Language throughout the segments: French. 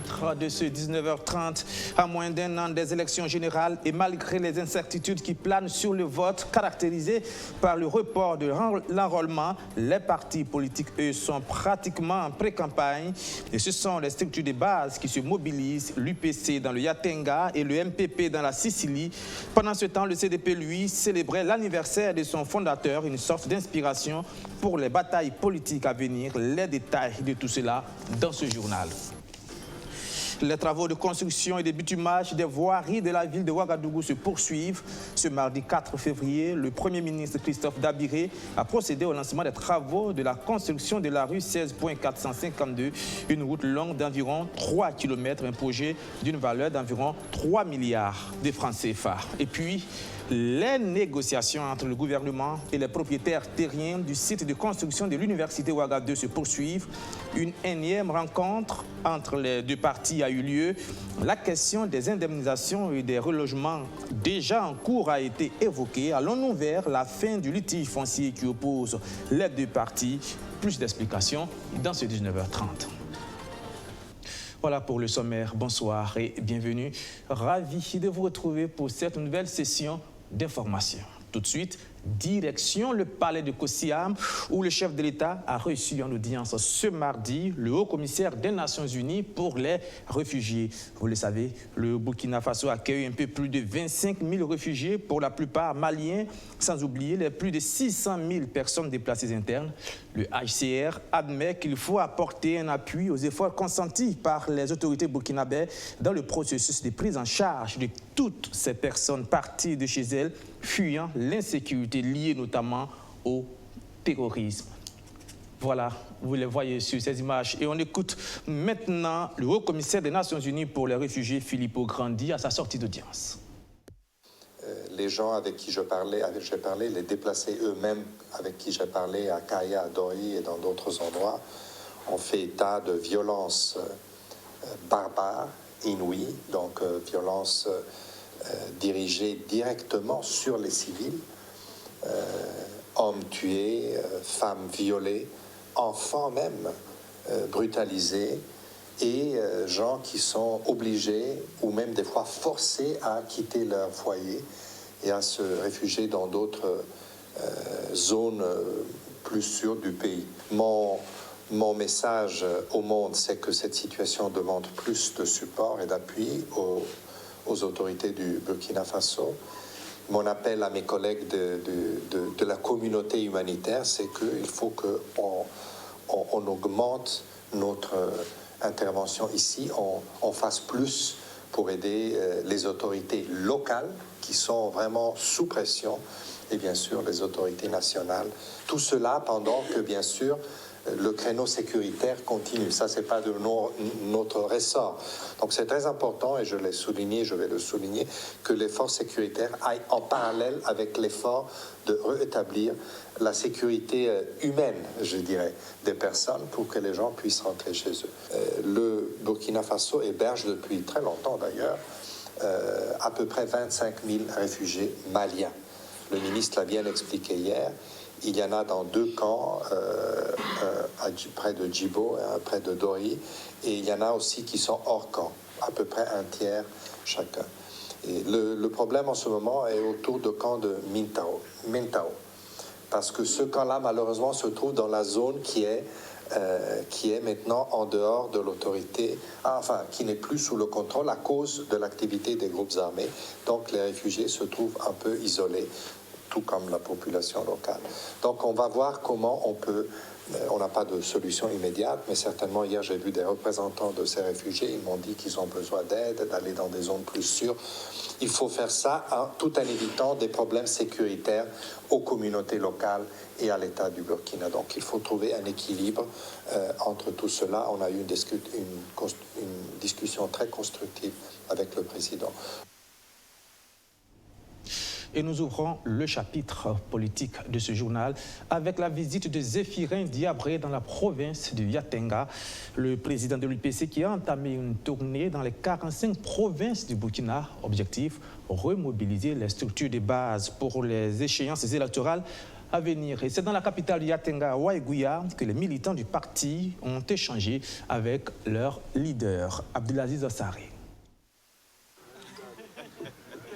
chapitre de ce 19h30, à moins d'un an des élections générales et malgré les incertitudes qui planent sur le vote, caractérisé par le report de l'enrôlement, les partis politiques, eux, sont pratiquement en pré-campagne et ce sont les structures de base qui se mobilisent, l'UPC dans le Yatenga et le MPP dans la Sicile. Pendant ce temps, le CDP, lui, célébrait l'anniversaire de son fondateur, une sorte d'inspiration pour les batailles politiques à venir. Les détails de tout cela dans ce journal. Les travaux de construction et de bitumage des voiries de la ville de Ouagadougou se poursuivent. Ce mardi 4 février, le Premier ministre Christophe Dabiré a procédé au lancement des travaux de la construction de la rue 16.452, une route longue d'environ 3 km, un projet d'une valeur d'environ 3 milliards de francs CFA. Et puis, les négociations entre le gouvernement et les propriétaires terriens du site de construction de l'université Ouagadougou se poursuivent. Une énième rencontre entre les deux parties a eu lieu. La question des indemnisations et des relogements déjà en cours a été évoquée. Allons-nous vers la fin du litige foncier qui oppose les deux parties? Plus d'explications dans ce 19h30. Voilà pour le sommaire. Bonsoir et bienvenue. Ravi de vous retrouver pour cette nouvelle session d'information. Tout de suite, direction le palais de Kosiam, où le chef de l'État a reçu en audience ce mardi le haut-commissaire des Nations Unies pour les réfugiés. Vous le savez, le Burkina Faso accueille un peu plus de 25 000 réfugiés, pour la plupart maliens, sans oublier les plus de 600 000 personnes déplacées internes. Le HCR admet qu'il faut apporter un appui aux efforts consentis par les autorités burkinabées dans le processus de prise en charge de toutes ces personnes parties de chez elles, fuyant l'insécurité liée notamment au terrorisme. Voilà, vous les voyez sur ces images. Et on écoute maintenant le haut-commissaire des Nations Unies pour les réfugiés, Filippo Grandi, à sa sortie d'audience. Les gens avec qui j'ai parlé, les déplacés eux-mêmes avec qui j'ai parlé à Kaya, à Dori et dans d'autres endroits, ont fait état de violences barbares, inouïes, donc violences dirigées directement sur les civils, hommes tués, femmes violées, enfants même brutalisés, et gens qui sont obligés ou même des fois forcés à quitter leur foyer et à se réfugier dans d'autres zones plus sûres du pays. Mon message au monde, c'est que cette situation demande plus de support et d'appui aux autorités du Burkina Faso. Mon appel à mes collègues de la communauté humanitaire, c'est qu'il faut qu'on augmente notre intervention ici, on fasse plus pour aider les autorités locales qui sont vraiment sous pression et bien sûr les autorités nationales. Tout cela pendant que bien sûr le créneau sécuritaire continue. Ça, c'est pas de notre ressort. Donc c'est très important, et je l'ai souligné, je vais le souligner, que l'effort sécuritaire aille en parallèle avec l'effort de rétablir la sécurité humaine, je dirais, des personnes pour que les gens puissent rentrer chez eux. Le Burkina Faso héberge depuis très longtemps d'ailleurs à peu près 25 000 réfugiés maliens. Le ministre l'a bien expliqué hier. Il y en a dans deux camps, près de Djibo et près de Dori, et il y en a aussi qui sont hors camp, à peu près un tiers chacun. Et le problème en ce moment est autour du camp de Mintao, parce que ce camp-là, malheureusement, se trouve dans la zone qui est maintenant en dehors de l'autorité, enfin, qui n'est plus sous le contrôle à cause de l'activité des groupes armés. Donc les réfugiés se trouvent un peu isolés, tout comme la population locale. Donc on va voir comment on peut, on n'a pas de solution immédiate, mais certainement hier j'ai vu des représentants de ces réfugiés, ils m'ont dit qu'ils ont besoin d'aide, d'aller dans des zones plus sûres. Il faut faire ça tout en évitant des problèmes sécuritaires aux communautés locales et à l'État du Burkina. Donc il faut trouver un équilibre entre tout cela. On a eu une discussion très constructive avec le président. Et nous ouvrons le chapitre politique de ce journal avec la visite de Zéphirin Diabré dans la province de Yatenga, le président de l'UPC qui a entamé une tournée dans les 45 provinces du Burkina. Objectif, remobiliser les structures de base pour les échéances électorales à venir. Et c'est dans la capitale du Yatenga, Waïgouya, que les militants du parti ont échangé avec leur leader, Abdelaziz Ossari.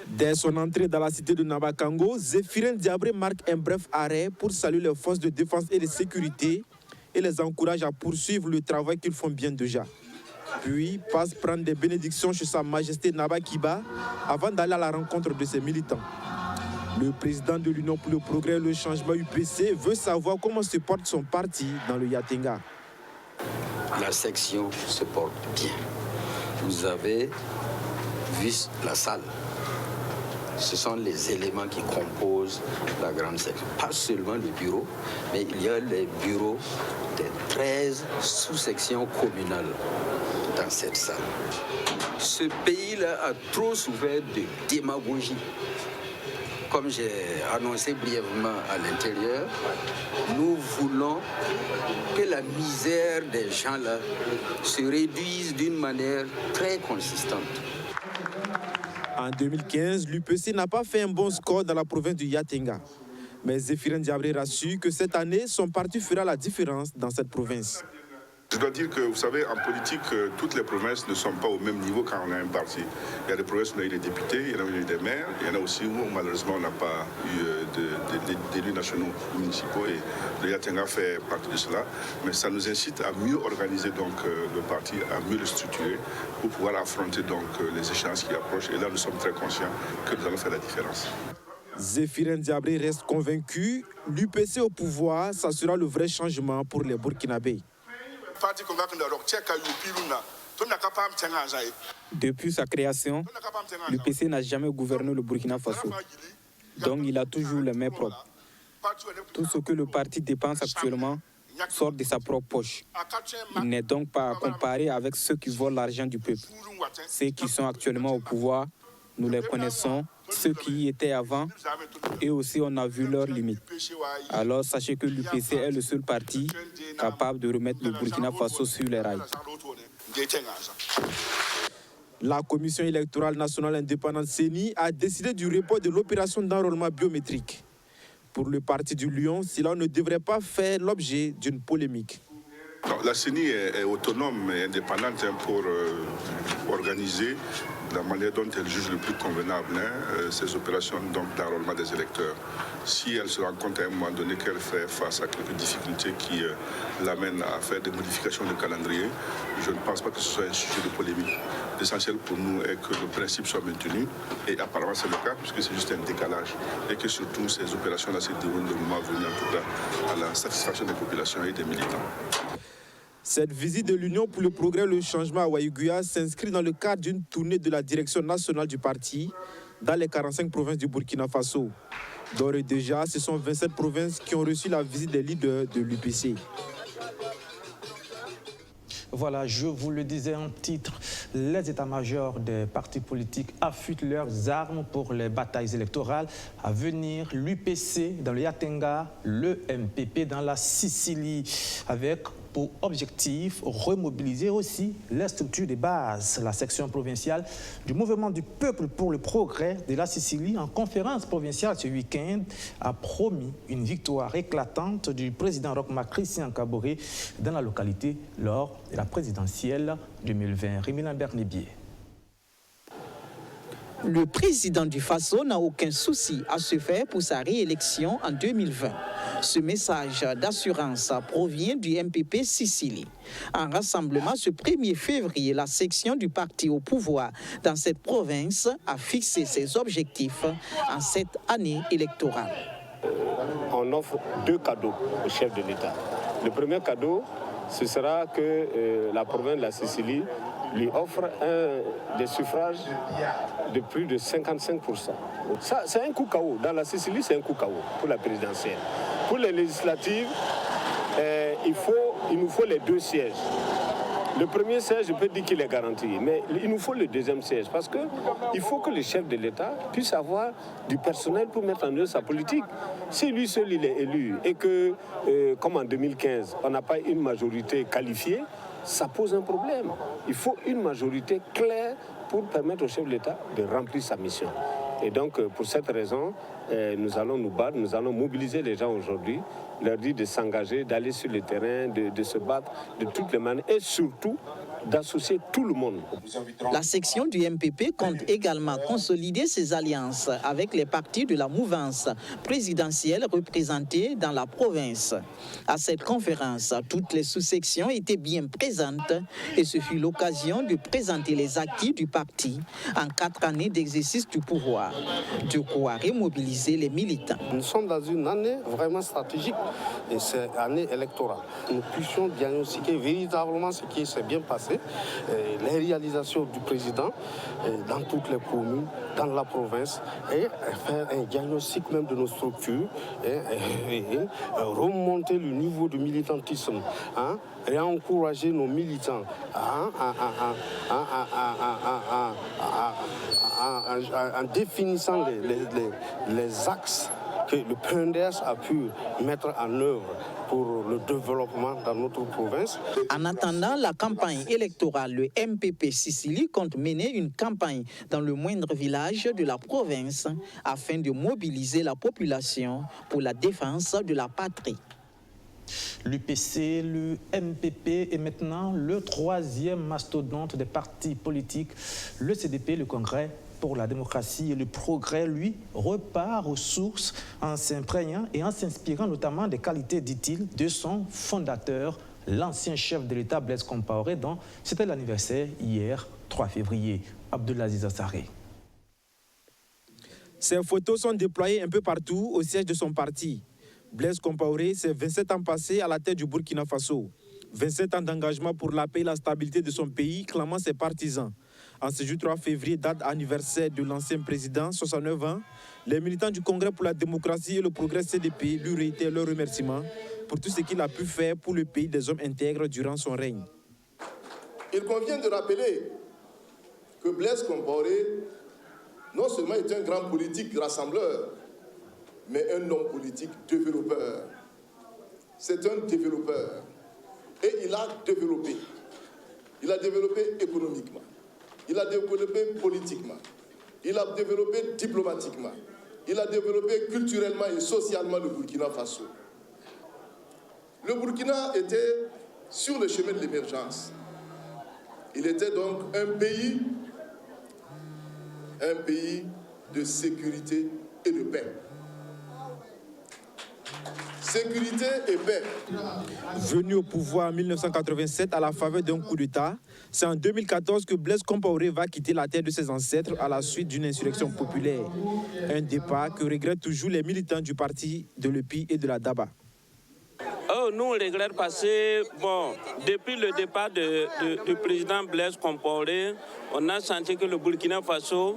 Dès son entrée dans la cité de Nabakango, Zéphirin Diabré marque un bref arrêt pour saluer les forces de défense et de sécurité et les encourage à poursuivre le travail qu'ils font bien déjà. Puis passe prendre des bénédictions chez Sa Majesté Nabakiba avant d'aller à la rencontre de ses militants. Le président de l'Union pour le progrès et le changement UPC veut savoir comment se porte son parti dans le Yatenga. La section se porte bien. Vous avez vu la salle. Ce sont les éléments qui composent la grande section. Pas seulement le bureau, mais il y a les bureaux des 13 sous-sections communales dans cette salle. Ce pays-là a trop souffert de démagogie. Comme j'ai annoncé brièvement à l'intérieur, nous voulons que la misère des gens-là se réduise d'une manière très consistante. En 2015, l'UPC n'a pas fait un bon score dans la province du Yatenga. Mais Zéphirin Diabré rassure que cette année, son parti fera la différence dans cette province. Je dois dire que, vous savez, en politique, toutes les provinces ne sont pas au même niveau quand on a un parti. Il y a des provinces où on a eu des députés, il y en a eu des maires, il y en a aussi où malheureusement on n'a pas eu d'élus nationaux municipaux et le Yatenga fait partie de cela. Mais ça nous incite à mieux organiser donc, le parti, à mieux le structurer pour pouvoir affronter donc, les échéances qui approchent. Et là, nous sommes très conscients que nous allons faire la différence. Zéphirin Diabré reste convaincu, l'UPC au pouvoir, ça sera le vrai changement pour les Burkinabés. Depuis sa création, l'UPC n'a jamais gouverné le Burkina Faso. Donc il a toujours les mains propres. Tout ce que le parti dépense actuellement sort de sa propre poche. Il n'est donc pas à comparer avec ceux qui volent l'argent du peuple. Ceux qui sont actuellement au pouvoir, nous les connaissons. Ceux qui y étaient avant, et aussi on a vu leurs limites. Alors sachez que l'UPC est le seul parti capable de remettre le Burkina Faso sur les rails. La Commission électorale nationale indépendante CENI a décidé du report de l'opération d'enrôlement biométrique. Pour le parti du Lion, cela ne devrait pas faire l'objet d'une polémique. Non, la CENI est autonome et indépendante pour organiser la manière dont elle juge le plus convenable ces opérations d'enrôlement des électeurs. Si elle se rend compte à un moment donné qu'elle fait face à quelques difficultés qui l'amènent à faire des modifications de calendrier, je ne pense pas que ce soit un sujet de polémique. L'essentiel pour nous est que le principe soit maintenu, et apparemment c'est le cas, puisque c'est juste un décalage, et que surtout ces opérations-là se déroulent le moment venu, en tout cas, à la satisfaction des populations et des militants. Cette visite de l'Union pour le progrès et le changement à Waïgouya s'inscrit dans le cadre d'une tournée de la direction nationale du parti dans les 45 provinces du Burkina Faso. D'ores et déjà, ce sont 27 provinces qui ont reçu la visite des leaders de l'UPC. Voilà, je vous le disais en titre, les états-majors des partis politiques affûtent leurs armes pour les batailles électorales à venir. L'UPC dans le Yatenga, le MPP dans la Sicile, avec pour objectif remobiliser aussi les structures de base. La section provinciale du mouvement du peuple pour le progrès de la Sicile, en conférence provinciale ce week-end, a promis une victoire éclatante du président Roch-Marc Christian Kaboré dans la localité lors de la présidentielle 2020. Rémi Lambert-Nébier. Le président du Faso n'a aucun souci à se faire pour sa réélection en 2020. Ce message d'assurance provient du MPP Sicile. En rassemblement ce 1er février, la section du parti au pouvoir dans cette province a fixé ses objectifs en cette année électorale. On offre 2 cadeaux au chef de l'État. Le premier cadeau, ce sera que la province de la Sicile lui offre des suffrages de plus de 55%. Ça, c'est un coup KO. Dans la Sicile, c'est un coup KO pour la présidentielle. Pour les législatives, il nous faut les 2 sièges. Le premier siège, je peux dire qu'il est garanti, mais il nous faut le deuxième siège parce qu'il faut que le chef de l'État puisse avoir du personnel pour mettre en œuvre sa politique. Si lui seul il est élu et que, comme en 2015, on n'a pas une majorité qualifiée, ça pose un problème. Il faut une majorité claire pour permettre au chef de l'État de remplir sa mission. Et donc, pour cette raison, nous allons nous battre, nous allons mobiliser les gens aujourd'hui, leur dire de s'engager, d'aller sur le terrain, de se battre de toutes les manières et surtout d'associer tout le monde. La section du MPP compte également consolider ses alliances avec les partis de la mouvance présidentielle représentés dans la province. À cette conférence, toutes les sous-sections étaient bien présentes et ce fut l'occasion de présenter les acquis du parti en 4 années d'exercice du pouvoir, de quoi remobiliser les militants. Nous sommes dans une année vraiment stratégique et c'est année électorale. Nous puissions diagnostiquer véritablement ce qui s'est bien passé, les réalisations du président dans toutes les communes, dans la province, et faire un diagnostic même de nos structures, et remonter le niveau du militantisme, et encourager nos militants en définissant les axes que le PNDS a pu mettre en œuvre pour le développement dans notre province. En attendant la campagne électorale, le MPP Sicily compte mener une campagne dans le moindre village de la province afin de mobiliser la population pour la défense de la patrie. L'UPC, le MPP et maintenant le 3e mastodonte des partis politiques, le CDP, le Congrès pour la démocratie et le progrès, lui, repart aux sources en s'imprégnant et en s'inspirant notamment des qualités, dit-il, de son fondateur, l'ancien chef de l'État Blaise Compaoré, dont c'était l'anniversaire hier, 3 février, Abdelaziz Assaré. Ces photos sont déployées un peu partout au siège de son parti. Blaise Compaoré, c'est 27 ans passés à la tête du Burkina Faso. 27 ans d'engagement pour la paix et la stabilité de son pays, clamant ses partisans. En ce jour 3 février, date anniversaire de l'ancien président, 69 ans, les militants du Congrès pour la démocratie et le progrès CDP lui réitèrent leurs remerciements pour tout ce qu'il a pu faire pour le pays des hommes intègres durant son règne. Il convient de rappeler que Blaise Compaoré non seulement est un grand politique rassembleur, mais un homme politique développeur. C'est un développeur. Et il a développé. Il a développé économiquement. Il a développé politiquement. Il a développé diplomatiquement. Il a développé culturellement et socialement le Burkina Faso. Le Burkina était sur le chemin de l'émergence. Il était donc un pays de sécurité et de paix. Sécurité et paix. Venu au pouvoir en 1987 à la faveur d'un coup d'État, c'est en 2014 que Blaise Compaoré va quitter la terre de ses ancêtres à la suite d'une insurrection populaire. Un départ que regrettent toujours les militants du parti de l'EPI et de la DABA. Oh, nous, on regrette parce que, depuis le départ du président Blaise Compaoré, on a senti que le Burkina Faso,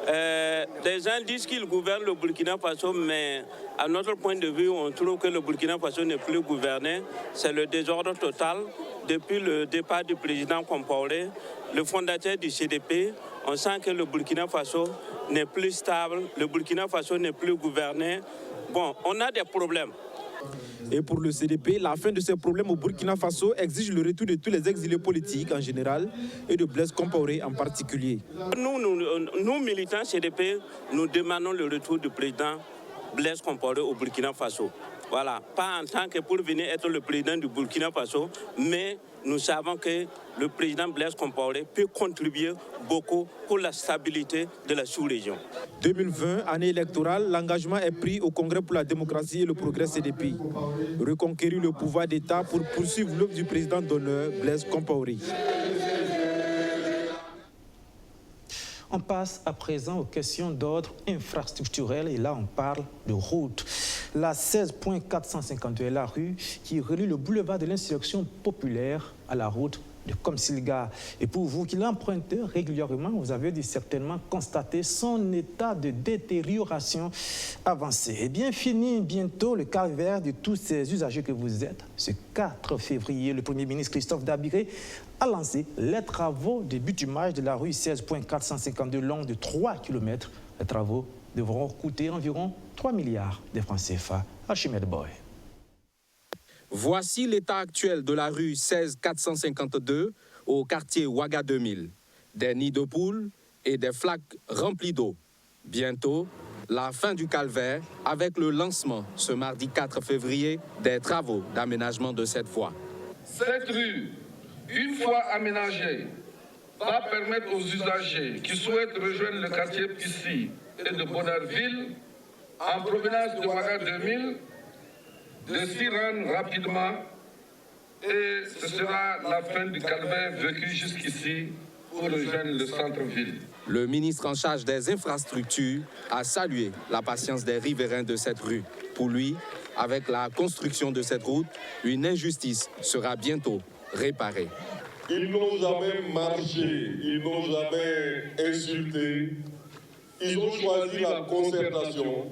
des gens disent qu'ils gouvernent le Burkina Faso, mais à notre point de vue, on trouve que le Burkina Faso n'est plus gouverné. C'est le désordre total. Depuis le départ du président Compaoré, le fondateur du CDP, on sent que le Burkina Faso n'est plus stable, le Burkina Faso n'est plus gouverné. Bon, on a des problèmes. Et pour le CDP, la fin de ces problèmes au Burkina Faso exige le retour de tous les exilés politiques en général et de Blaise Compaoré en particulier. Nous militants CDP, nous demandons le retour du président Blaise Compaoré au Burkina Faso. Voilà, pas en tant que pour venir être le président du Burkina Faso, mais nous savons que le président Blaise Compaoré peut contribuer beaucoup pour la stabilité de la sous-région. 2020, année électorale, l'engagement est pris au Congrès pour la démocratie et le progrès CDP. Reconquérir le pouvoir d'État pour poursuivre l'œuvre du président d'honneur Blaise Compaoré. On passe à présent aux questions d'ordre infrastructurel et là on parle de route. La 16.452 est la rue qui relie le boulevard de l'Insurrection populaire à la route de Komsilga. Et pour vous qui l'empruntez régulièrement, vous avez dû certainement constater son état de détérioration avancée. Et bien fini bientôt le calvaire de tous ces usagers que vous êtes. Ce 4 février, le Premier ministre Christophe Dabiré a lancé les travaux de bitumage de la rue 16.452 longue de 3 km. Les travaux devront coûter environ 3 milliards de francs CFA. Archimède Boy. Voici l'état actuel de la rue 16452 au quartier Ouaga 2000. Des nids de poules et des flaques remplies d'eau. Bientôt, la fin du calvaire avec le lancement, ce mardi 4 février, des travaux d'aménagement de cette voie. Cette rue, une fois aménagée, va permettre aux usagers qui souhaitent rejoindre le quartier Pissy et de Bonheur-Ville en provenance de Ouaga 2000 de s'y rendre rapidement et ce sera la fin du calvaire vécu jusqu'ici pour rejoindre le centre-ville. Le ministre en charge des infrastructures a salué la patience des riverains de cette rue. Pour lui, avec la construction de cette route, une injustice sera bientôt réparée. Ils n'ont jamais marché, ils n'ont jamais insulté. Ils ont choisi la concertation.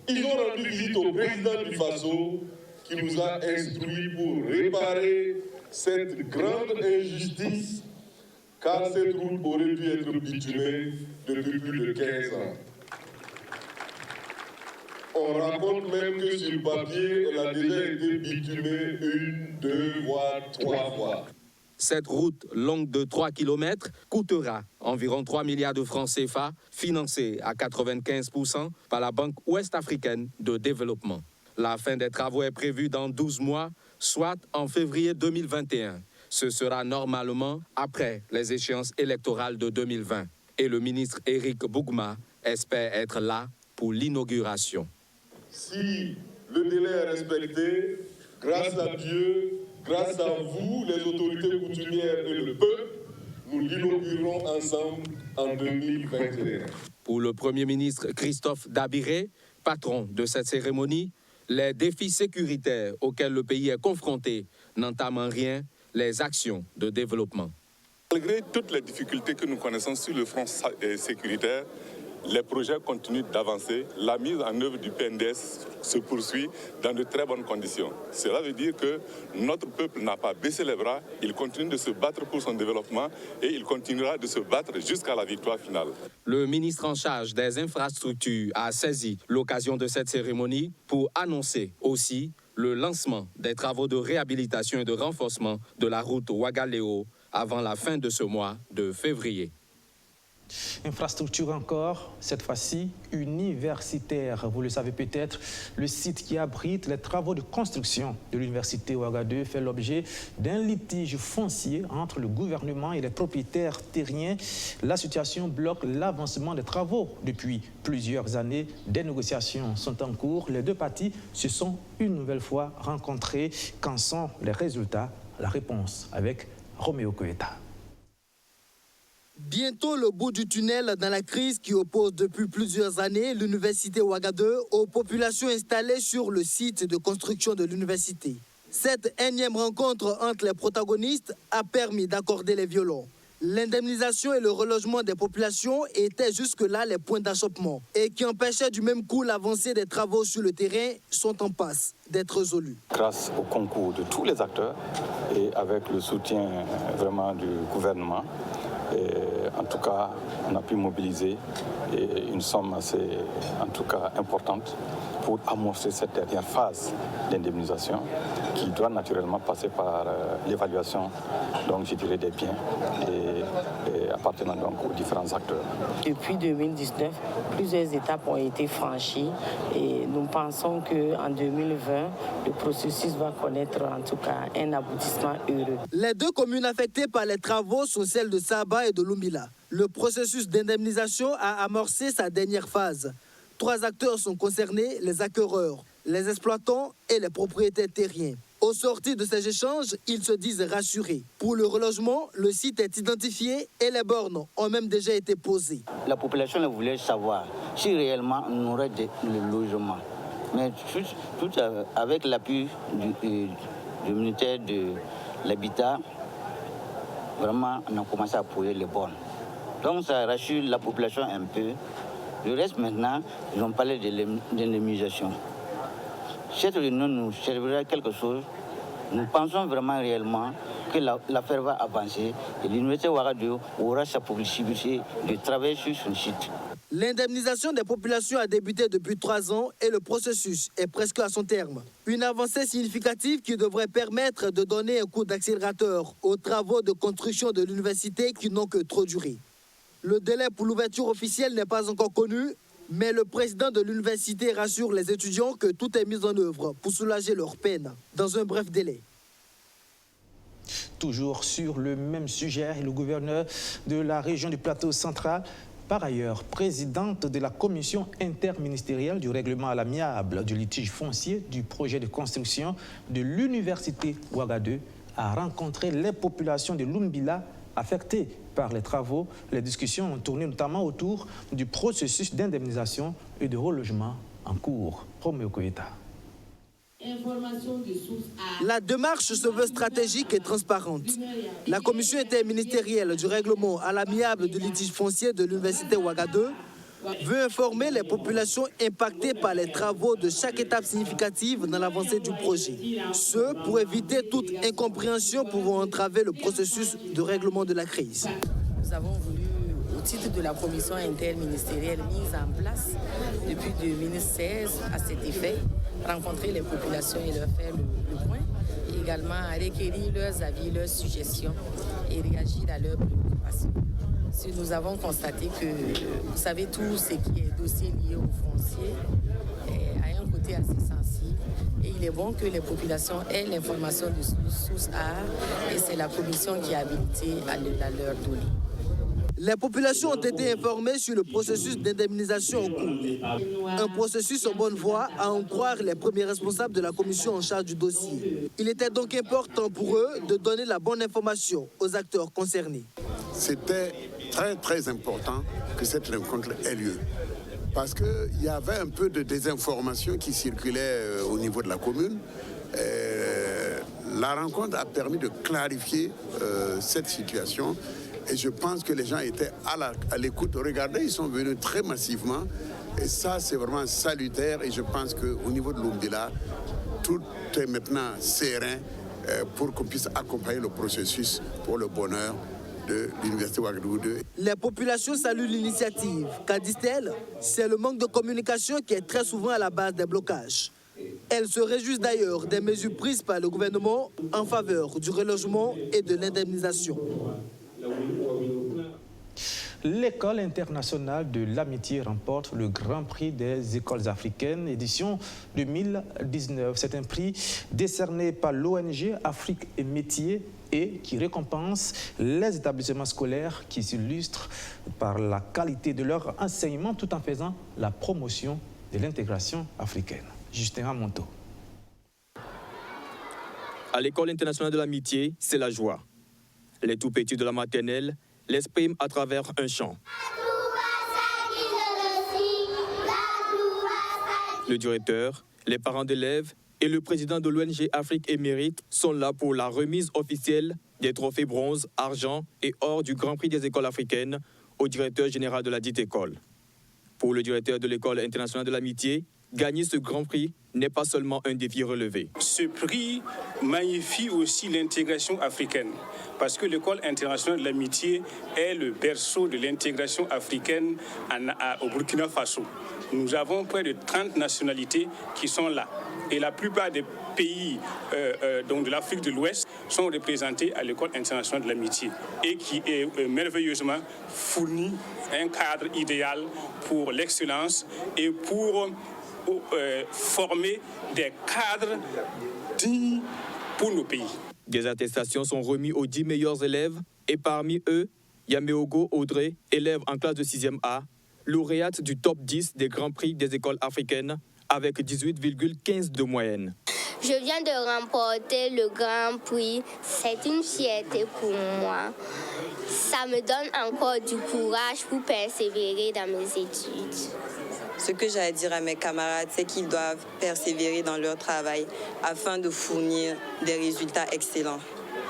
Ils ont rendu visite au président du Faso qui nous a instruits pour réparer cette grande injustice car cette route aurait dû être bitumée depuis plus de 15 ans. On raconte même que sur papier, elle a déjà été bitumée 1, 2, voire 3 fois. Cette route longue de 3 km coûtera environ 3 milliards de francs CFA, financée à 95% par la Banque ouest-africaine de développement. La fin des travaux est prévue dans 12 mois, soit en février 2021. Ce sera normalement après les échéances électorales de 2020. Et le ministre Éric Bougma espère être là pour l'inauguration. Si le délai est respecté, grâce à Dieu, grâce à vous, les autorités coutumières et le peuple, nous l'inaugurerons ensemble en 2021. Pour le Premier ministre Christophe Dabiré, patron de cette cérémonie, les défis sécuritaires auxquels le pays est confronté n'entament en rien les actions de développement. Malgré toutes les difficultés que nous connaissons sur le front sécuritaire, les projets continuent d'avancer. La mise en œuvre du PNDS se poursuit dans de très bonnes conditions. Cela veut dire que notre peuple n'a pas baissé les bras, il continue de se battre pour son développement et il continuera de se battre jusqu'à la victoire finale. Le ministre en charge des infrastructures a saisi l'occasion de cette cérémonie pour annoncer aussi le lancement des travaux de réhabilitation et de renforcement de la route Ouaga-Léo avant la fin de ce mois de février. Infrastructure encore, cette fois-ci universitaire. Vous le savez peut-être, le site qui abrite les travaux de construction de l'université Ouagadougou fait l'objet d'un litige foncier entre le gouvernement et les propriétaires terriens. La situation bloque l'avancement des travaux. Depuis plusieurs années, des négociations sont en cours. Les deux parties se sont une nouvelle fois rencontrées. Qu'en sont les résultats? La réponse avec Roméo Koeta. Bientôt le bout du tunnel dans la crise qui oppose depuis plusieurs années l'université Ouagadougou aux populations installées sur le site de construction de l'université. Cette énième rencontre entre les protagonistes a permis d'accorder les violons. L'indemnisation et le relogement des populations étaient jusque-là les points d'achoppement et qui empêchaient du même coup l'avancée des travaux sur le terrain sont en passe d'être résolus. Grâce au concours de tous les acteurs et avec le soutien vraiment du gouvernement, en tout cas, on a pu mobiliser une somme assez, en tout cas, importante pour amorcer cette dernière phase d'indemnisation qui doit naturellement passer par l'évaluation, donc je dirais, des biens et appartenant donc aux différents acteurs. Depuis 2019, plusieurs étapes ont été franchies et nous pensons qu'en 2020, le processus va connaître en tout cas un aboutissement heureux. Les deux communes affectées par les travaux sont celles de Saba et de Lumbila. Le processus d'indemnisation a amorcé sa dernière phase. 3 acteurs sont concernés, les acquéreurs, les exploitants et les propriétaires terriens. Au sortir de ces échanges, ils se disent rassurés. Pour le relogement, le site est identifié et les bornes ont même déjà été posées. La population voulait savoir si réellement on aurait le logement. Mais tout avec l'appui du ministère de l'Habitat, vraiment on a commencé à poser les bornes. Donc ça rassure la population un peu. Le reste maintenant, ils ont parlé de l'indemnisation. Cette réunion nous servira à quelque chose. Nous pensons vraiment réellement que l'affaire va avancer et l'université Ouagadougou aura sa possibilité de travailler sur son site. L'indemnisation des populations a débuté depuis 3 ans et le processus est presque à son terme. Une avancée significative qui devrait permettre de donner un coup d'accélérateur aux travaux de construction de l'université qui n'ont que trop duré. Le délai pour l'ouverture officielle n'est pas encore connu, mais le président de l'université rassure les étudiants que tout est mis en œuvre pour soulager leur peine dans un bref délai. Toujours sur le même sujet, le gouverneur de la région du Plateau central, par ailleurs présidente de la commission interministérielle du règlement à l'amiable du litige foncier du projet de construction de l'université Ouagadougou, a rencontré les populations de Lumbila affectées par les travaux. Les discussions ont tourné notamment autour du processus d'indemnisation et de relogement en cours. Roméo Koyeta. La démarche se veut stratégique et transparente. La commission interministérielle du règlement à l'amiable du litige foncier de l'université Ouagadougou veut informer les populations impactées par les travaux de chaque étape significative dans l'avancée du projet. Ce pour éviter toute incompréhension pouvant entraver le processus de règlement de la crise. Nous avons voulu, au titre de la commission interministérielle mise en place depuis 2016 à cet effet, rencontrer les populations et leur faire le point, et également requérir leurs avis, leurs suggestions et réagir à leurs préoccupations. Si nous avons constaté que, vous savez, tout ce qui est dossier lié au foncier a un côté assez sensible et il est bon que les populations aient l'information de source A et c'est la commission qui est habilitée à leur donner. Les populations ont été informées sur le processus d'indemnisation en cours. Un processus en bonne voie, à en croire les premiers responsables de la commission en charge du dossier. Il était donc important pour eux de donner la bonne information aux acteurs concernés. C'était très important que cette rencontre ait lieu. Parce qu'il y avait un peu de désinformation qui circulait au niveau de la commune. La rencontre a permis de clarifier cette situation. Et je pense que les gens étaient à l'écoute. Regardez, ils sont venus très massivement. Et ça, c'est vraiment salutaire. Et je pense qu'au niveau de Lumbila, tout est maintenant serein pour qu'on puisse accompagner le processus pour le bonheur de l'Université Ouagadougou. Les populations saluent l'initiative. Car, disent-elles, c'est le manque de communication qui est très souvent à la base des blocages. Elles se réjouissent d'ailleurs des mesures prises par le gouvernement en faveur du relogement et de l'indemnisation. L'école internationale de l'amitié remporte le Grand Prix des écoles africaines, édition 2019. C'est un prix décerné par l'ONG Afrique et Métiers et qui récompense les établissements scolaires qui s'illustrent par la qualité de leur enseignement tout en faisant la promotion de l'intégration africaine. Justin Ramonto. À l'école internationale de l'amitié, c'est la joie. Les tout petits de la maternelle l'expriment à travers un chant. Le directeur, les parents d'élèves et le président de l'ONG Afrique et Mérite sont là pour la remise officielle des trophées bronze, argent et or du Grand Prix des écoles africaines au directeur général de la dite école. Pour le directeur de l'école internationale de l'amitié, gagner ce Grand Prix n'est pas seulement un défi relevé. Ce prix magnifie aussi l'intégration africaine, parce que l'école internationale de l'amitié est le berceau de l'intégration africaine au Burkina Faso. Nous avons près de 30 nationalités qui sont là. Et la plupart des pays donc de l'Afrique de l'Ouest sont représentés à l'école internationale de l'amitié et qui est merveilleusement fourni un cadre idéal pour l'excellence et pour former des cadres dignes pour nos pays. Des attestations sont remises aux 10 meilleurs élèves et parmi eux, Yameogo Audrey, élève en classe de 6e A, lauréate du top 10 des Grands Prix des écoles africaines avec 18,15 de moyenne. Je viens de remporter le Grand Prix. C'est une fierté pour moi. Ça me donne encore du courage pour persévérer dans mes études. Ce que j'ai à dire à mes camarades, c'est qu'ils doivent persévérer dans leur travail afin de fournir des résultats excellents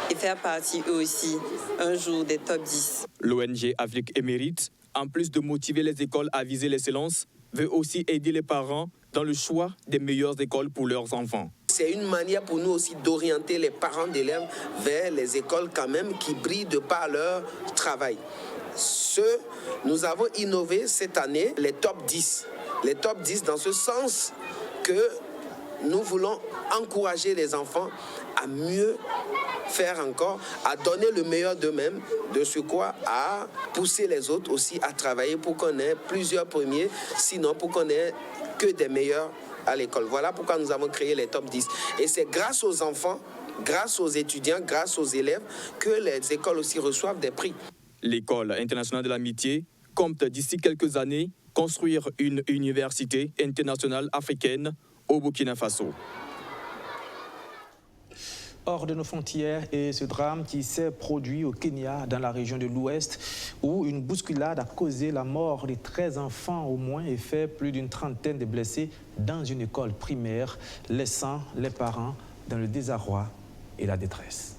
et faire partie eux aussi un jour des top 10. L'ONG Afrique et Mérite, en plus de motiver les écoles à viser l'excellence, veut aussi aider les parents dans le choix des meilleures écoles pour leurs enfants. C'est une manière pour nous aussi d'orienter les parents d'élèves vers les écoles quand même qui brillent de par leur travail. Nous avons innové cette année les top 10. Les top 10 dans ce sens que nous voulons encourager les enfants à mieux faire encore, à donner le meilleur d'eux-mêmes, de ce quoi à pousser les autres aussi à travailler pour qu'on ait plusieurs premiers, sinon pour qu'on ait que des meilleurs à l'école. Voilà pourquoi nous avons créé les top 10. Et c'est grâce aux enfants, grâce aux étudiants, grâce aux élèves que les écoles aussi reçoivent des prix. L'École internationale de l'amitié compte d'ici quelques années construire une université internationale africaine au Burkina Faso. Hors de nos frontières et ce drame qui s'est produit au Kenya, dans la région de l'Ouest, où une bousculade a causé la mort de 13 enfants au moins et fait plus d'une trentaine de blessés dans une école primaire, laissant les parents dans le désarroi et la détresse.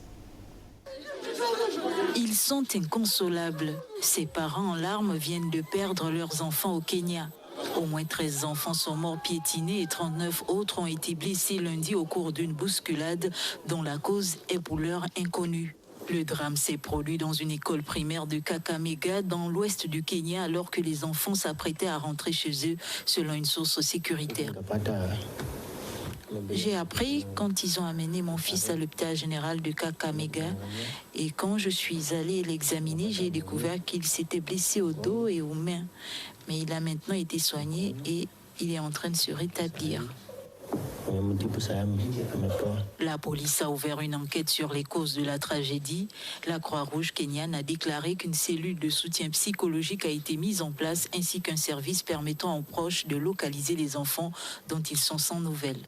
Ils sont inconsolables. Ces parents en larmes viennent de perdre leurs enfants au Kenya. Au moins 13 enfants sont morts piétinés et 39 autres ont été blessés lundi au cours d'une bousculade dont la cause est pour l'heure inconnue. Le drame s'est produit dans une école primaire de Kakamega dans l'ouest du Kenya alors que les enfants s'apprêtaient à rentrer chez eux selon une source sécuritaire. J'ai appris quand ils ont amené mon fils à l'hôpital général de Kakamega et quand je suis allée l'examiner, j'ai découvert qu'il s'était blessé au dos et aux mains. Mais il a maintenant été soigné et il est en train de se rétablir. La police a ouvert une enquête sur les causes de la tragédie. La Croix-Rouge kenyane a déclaré qu'une cellule de soutien psychologique a été mise en place ainsi qu'un service permettant aux proches de localiser les enfants dont ils sont sans nouvelles.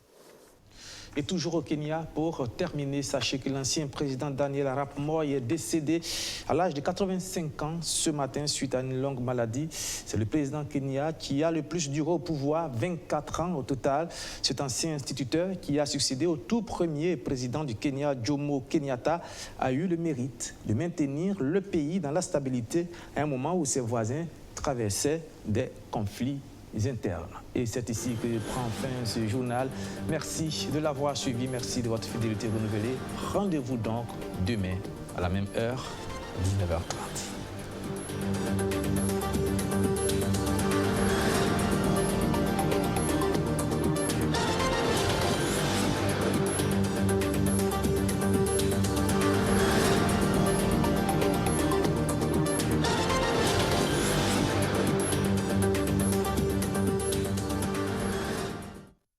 Et toujours au Kenya, pour terminer, sachez que l'ancien président Daniel Arap Moi est décédé à l'âge de 85 ans ce matin suite à une longue maladie. C'est le président Kenya qui a le plus duré au pouvoir, 24 ans au total. Cet ancien instituteur qui a succédé au tout premier président du Kenya, Jomo Kenyatta, a eu le mérite de maintenir le pays dans la stabilité à un moment où ses voisins traversaient des conflits internes. Et c'est ici que prend fin ce journal. Merci de l'avoir suivi, merci de votre fidélité renouvelée. Rendez-vous donc demain à la même heure, 19h30.